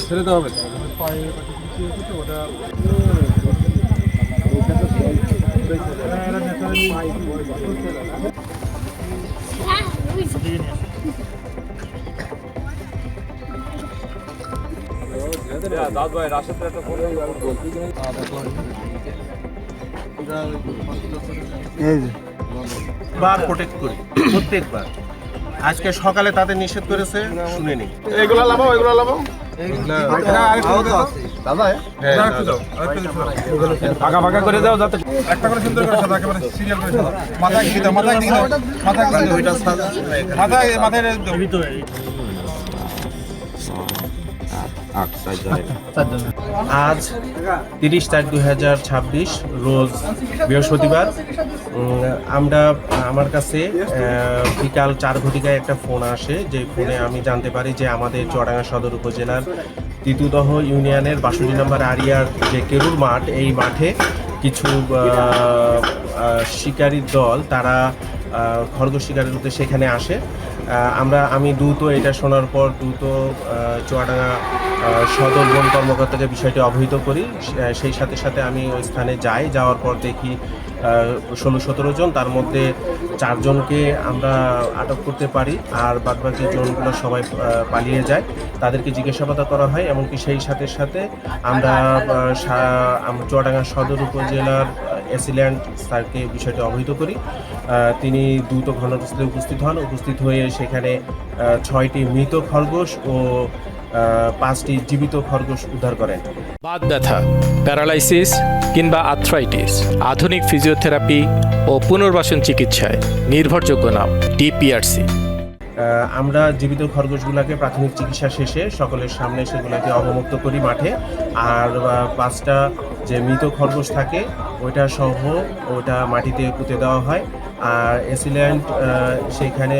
ছেড়ে দেওয়া হবে দাদু ভাই রাশেদ একটা ফোন বার প্রোটেক্ট করি প্রত্যেকবার। আজকে সকালে তাদের নিষেধ করেছে, শুনেনি। এগুলা লাগাও দাদা ভাগা ভাগা করে দাও, যাতে একটা করে সুন্দর করে সাদা, একেবারে সিরিয়াল করে সাদা। মাথায় দিকে দাও, মাথায় দিকে দাও, মাথায় আজ 30/4/2026 রোজ বৃহস্পতিবার। আমার কাছে বিকাল 4 ঘটিকায় একটা ফোন আসে, যে ফোনে আমি জানতে পারি যে আমাদের চুয়াডাঙ্গা সদর উপজেলার তিতুদহ ইউনিয়নের 62 নম্বর আরিয়ার যে কেরুর মাঠ, এই মাঠে কিছু শিকারীর দল তারা খরগোশ শিকারের উদ্দেশ্যে সেখানে আসে। আমি দ্রুত এটা শোনার পর দ্রুত চুয়াডাঙ্গা সদর বন কর্মকর্তাকে বিষয়টি অবহিত করি। সেই সাথে সাথে আমি ওই স্থানে যাওয়ার পর দেখি 16-17 জন, তার মধ্যে 4 জনকে আমরা আটক করতে পারি, আর বাদবাকি জনগুলো সবাই পালিয়ে যায়। তাদেরকে জিজ্ঞাসাবাদ করা হয়, এমনকি সেই সাথে সাথে আমরা চুয়াডাঙ্গা সদর উপজেলার এসিল্যান্ড স্যারকে বিষয়টি অবহিত করি। তিনি দ্রুত ঘটনাস্থলে উপস্থিত হয়ে সেখানে 6টি মৃত খরগোশ ও 5টি জীবিত খরগোশ উদ্ধার করেন। বাত ব্যথা, প্যারালাইসিস কিংবা আর্থ্রাইটিস, আধুনিক ফিজিওথেরাপি ও পুনর্বাসন চিকিৎসায় নির্ভরযোগ্য নাম ডিপিআরসি। আমরা জীবিত খরগোশগুলোকে প্রাথমিক চিকিৎসা শেষে সকলের সামনে সেগুলোকে অবমুক্ত করি মাঠে, আর 5টা যে মৃত খরগোশ থাকে ওইটা মাটিতে পুঁতে দেওয়া হয়। আর এসিল্যান্ড সেইখানে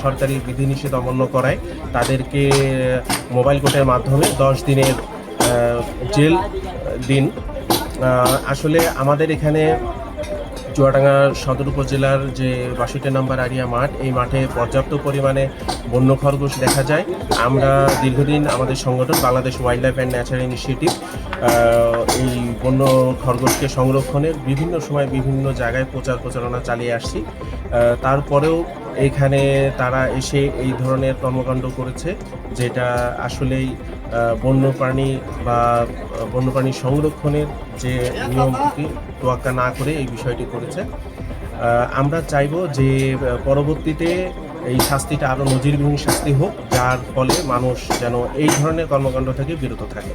সরকারি বিধিনিষেধ অমান্য করায় তাদেরকে মোবাইল কোর্টের মাধ্যমে 10 দিনের জেল দিন। আসলে আমাদের এখানে চুয়াডাঙ্গা সদর উপজেলার যে 62 নম্বর আরিয়া মাঠ, এই মাঠে পর্যাপ্ত পরিমাণে বন্য খরগোশ দেখা যায়। আমরা দীর্ঘদিন আমাদের সংগঠন Bangladesh wild life and nature initiative এই বন্য খরগোশকে সংরক্ষণের বিভিন্ন সময় বিভিন্ন জায়গায় প্রচারণা চালিয়ে আসছি। তারপরেও এখানে তারা এসে এই ধরনের কর্মকাণ্ড করেছে, যেটা আসলেই বন্যপ্রাণী সংরক্ষণের যে নিয়মটি তোয়াক্কা না করে এই বিষয়টি করেছে। আমরা চাইব যে পরবর্তীতে এই শাস্তিটা আরও নজিরবিহীন শাস্তি হোক, যার ফলে মানুষ যেন এই ধরনের কর্মকাণ্ড থেকে বিরত থাকে।